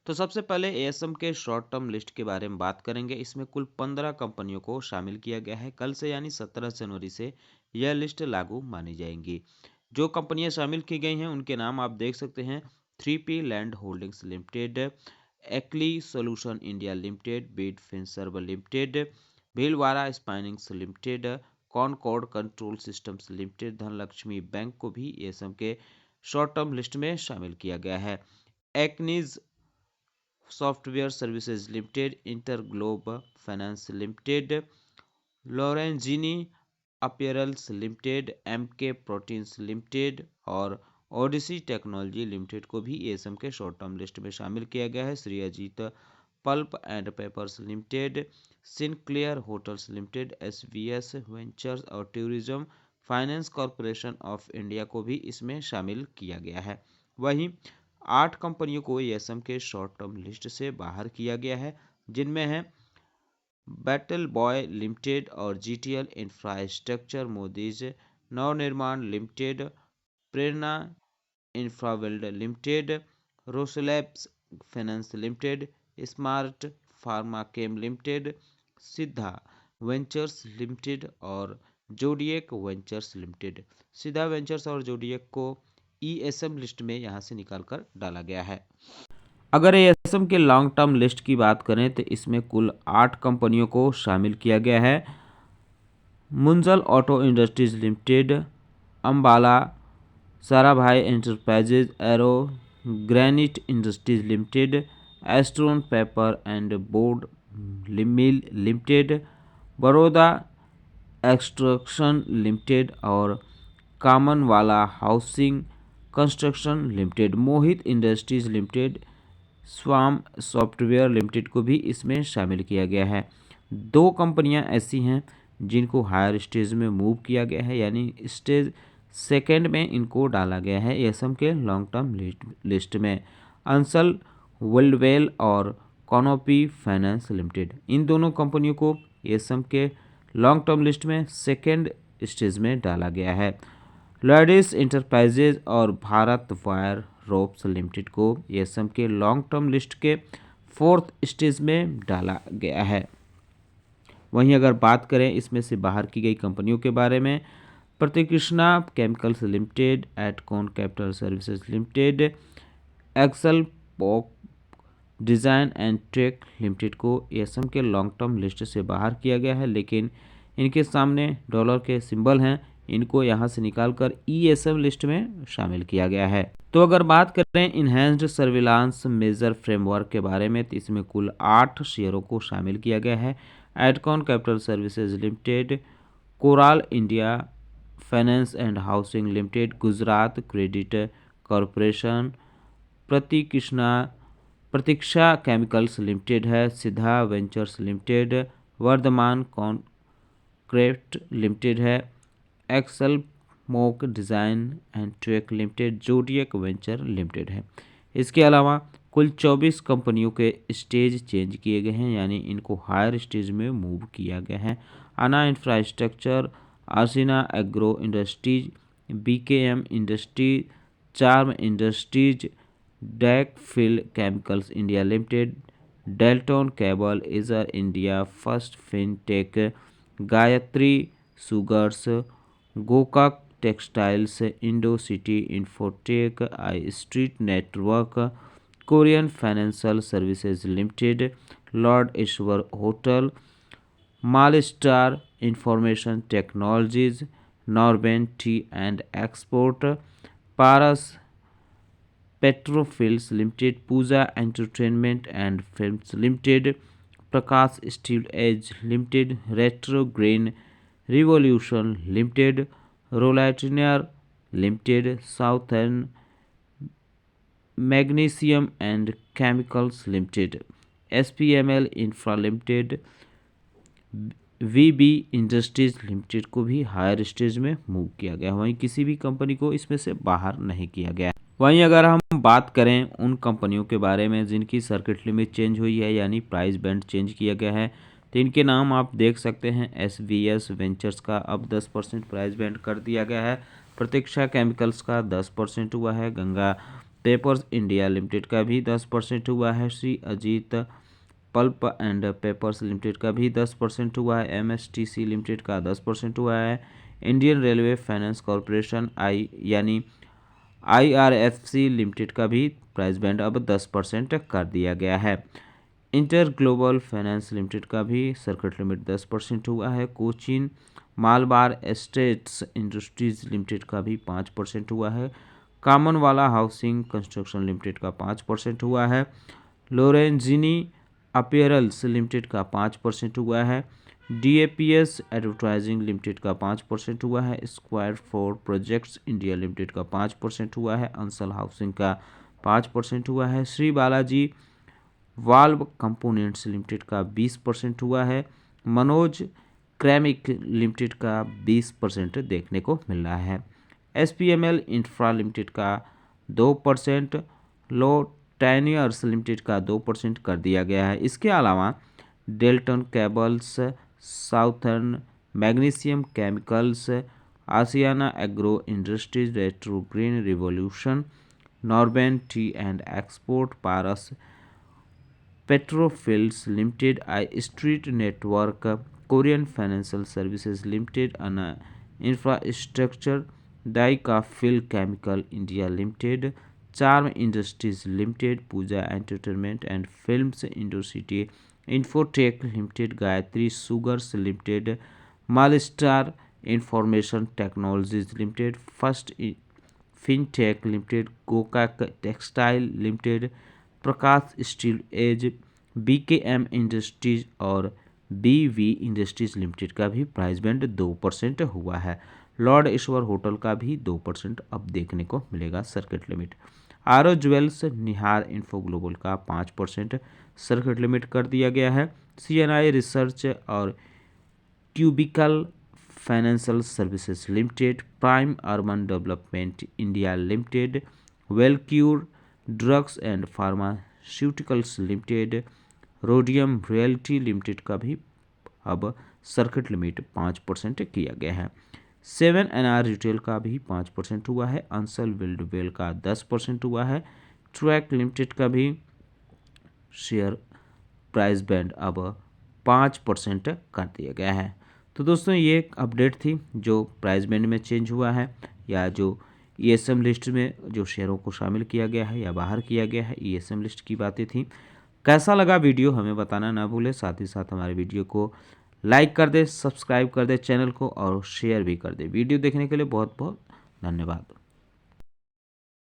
तो सबसे पहले एएसएम के शॉर्ट टर्म लिस्ट के बारे में बात करेंगे। इसमें कुल 15 कंपनियों को शामिल किया गया है। कल से यानी 17 जनवरी से यह लिस्ट लागू मानी जाएंगी। जो कंपनियां शामिल की गई हैं उनके नाम आप देख सकते हैं। 3P लैंड होल्डिंग्स लिमिटेड, एक्ली सॉल्यूशन इंडिया लिमिटेड, बीड Finserv limited, Bhilwara spinnings limited, Concord control systems limited, Dhanlakshmi bank को भी एएसएम के शॉर्ट टर्म लिस्ट में शामिल किया गया है। एक्निज software services limited, Interglobe finance limited, Lorenzini apparels limited, MK proteins limited और ओडिसी टेक्नोलॉजी लिमिटेड को भी एएसएम के शॉर्ट टर्म लिस्ट में शामिल किया गया है। Shri Ajit pulp and papers limited, Sinclair hotels limited, SVS ventures और tourism finance corporation of India को भी इसमें शामिल किया गया है। वहीं 8 कंपनियों को एएसएम के शॉर्ट टर्म लिस्ट से बाहर किया गया है, जिनमें है बैटल बॉय लिमिटेड और GTL infrastructure, Modi's Navnirman limited, Prerna infraweld limited, Roselabs finance limited, smart Pharmachem limited, Siddha ventures limited और Zodiac ventures limited. Siddha ventures और जोडिएक को ईएसएम लिस्ट में यहां से निकालकर डाला गया है। अगर एएसएम के लॉन्ग टर्म लिस्ट की बात करें तो इसमें कुल 8 कंपनियों को शामिल किया गया है। Munjal auto industries limited, Ambala Sarabhai enterprises, aro granite industries limited, astron paper and board mill limited, Baroda extraction limited और Kamanwala housing construction limited, Mohit industries limited, Swam software limited को भी इसमें शामिल किया गया है। 2 कंपनियां ऐसी हैं जिनको हायर स्टेज में मूव किया गया है, यानी स्टेज सेकेंड में इनको डाला गया है एएसएम के लॉन्ग टर्म लिस्ट में। अंसल वर्ल्डवेल और कॉनोपी फाइनेंस लिमिटेड, इन दोनों कंपनियों को एएसएम के लॉन्ग टर्म लिस्ट में सेकेंड स्टेज में डाला गया है। लॉयड्स इंटरप्राइजेज और भारत वायर रोप्स लिमिटेड को एएसएम के लॉन्ग टर्म लिस्ट के 4th स्टेज में डाला गया है। वहीं अगर बात करें इसमें से बाहर की गई कंपनियों के बारे में, Pratikrishna chemicals limited, Atcon capital services limited, excel पॉक डिज़ाइन एंड टेक लिमिटेड को एएसएम के लॉन्ग टर्म लिस्ट से बाहर किया गया है, लेकिन इनके सामने डॉलर के सिंबल हैं, इनको यहाँ से निकालकर ईएसएम लिस्ट में शामिल किया गया है। तो अगर बात करें इन्हेंस्ड सर्विलांस मेजर फ्रेमवर्क के बारे में तो इसमें कुल 8 शेयरों को शामिल किया गया है। Adcon capital services limited, Coral India finance and housing limited, Gujarat credit corporation, Pratiksha chemicals limited है, Siddha ventures limited, Vardhman concrete limited है, एक्सल मोक design and trek limited, Zodiac venture limited है। इसके अलावा कुल 24 कंपनियों के स्टेज चेंज किए गए हैं, यानी इनको हायर स्टेज में मूव किया गया है। आना इंफ्रास्ट्रक्चर, आसिना agro industries, BKM industry, charm industries, डैकफिल chemicals India limited, Delton cable, इजर India, first fintech, Gayatri sugars, Gokak textiles, Indo city infotech, I street network, Korean financial services limited, lord Ishwar hotel, Malstar information technologies, Norben tea and export, Paras petrofils limited, Pooja entertainment and films limited, Prakash steel age limited, retro green revolution limited, रोलाइटनियर limited, southern magnesium and chemicals limited, एसपीएमएल infra limited, VB industries limited को भी higher stage में move किया गया। वहीं किसी भी company को इसमें से बाहर नहीं किया गया। वहीं अगर हम बात करें उन कंपनियों के बारे में जिनकी सर्किट लिमिट चेंज हुई है, यानी प्राइस बैंड चेंज किया गया है, तो इनके नाम आप देख सकते हैं। एसवीएस वेंचर्स का अब 10% प्राइस बैंड कर दिया गया है। प्रतीक्षा केमिकल्स का 10% हुआ है। गंगा पेपर्स इंडिया लिमिटेड का भी 10% हुआ है। Shri Ajit pulp and papers limited का भी 10% हुआ है। एमएसटीसी लिमिटेड का 10% हुआ है। इंडियन रेलवे फाइनेंस कॉरपोरेशन यानी आईआरएफसी लिमिटेड का भी प्राइस बैंड अब 10% कर दिया गया है। इंटर ग्लोबल फाइनेंस लिमिटेड का भी सर्किट लिमिट 10% हुआ है। Cochin Malabar estates industries limited का भी 5% हुआ है। कामनवाला हाउसिंग कंस्ट्रक्शन लिमिटेड का 5% हुआ है। लोरेंजिनी अपीयरल्स लिमिटेड का 5% हुआ है। डीएपीएस एडवर्टाइजिंग लिमिटेड का 5% हुआ है। Square four projects India limited का 5% हुआ है। अंसल हाउसिंग का 5% हुआ है। Shri Balaji valve components limited का 20% हुआ है। मनोज क्रैमिक लिमिटेड का 20% देखने को मिल रहा है। एसपीएमएल इंफ्रा लिमिटेड का 2%, लोटैनियर्स लिमिटेड का 2% कर दिया गया है। इसके अलावा Delton cables, southern magnesium chemicals, Ashiana agro industries, retro green revolution, Norben tea and export, Paras petrofils limited, I street network, Korean financial services limited, अना इंफ्रास्ट्रक्चर, डाइका फिल chemical India limited, charm industries limited, Pooja entertainment and films, Indocity infotech limited, Gayatri sugars limited, Malstar information technologies limited, first fintech limited, Gokak textile limited, Prakash steel age, BKM industries और BV industries limited का भी price band 2% हुआ है। Lord Ishwar hotel का भी 2% अब देखने को मिलेगा सर्किट लिमिट। आरो ज्वेल्स, निहार इन्फो ग्लोबल का 5% सर्किट लिमिट कर दिया गया है। सीएनआई रिसर्च और cubical financial services limited, prime urban development India limited, Welcure drugs and pharmaceuticals limited, Rhodium realty limited का भी अब सर्किट लिमिट 5% किया गया है। 7NR रिटेल का भी 5% हुआ है। अंसल विल्डवेल का 10% हुआ है। ट्रैक लिमिटेड का भी शेयर प्राइस बैंड अब 5% कर दिया गया है। तो दोस्तों ये एक अपडेट थी जो प्राइस बैंड में चेंज हुआ है या जो ईएसएम लिस्ट में जो शेयरों को शामिल किया गया है या बाहर किया गया है, ईएसएम लिस्ट की बातें थी। कैसा लगा वीडियो हमें बताना ना भूलें। साथ ही साथ हमारे वीडियो को लाइक कर दे, सब्सक्राइब कर दे चैनल को और शेयर भी कर दे। वीडियो देखने के लिए बहुत बहुत धन्यवाद।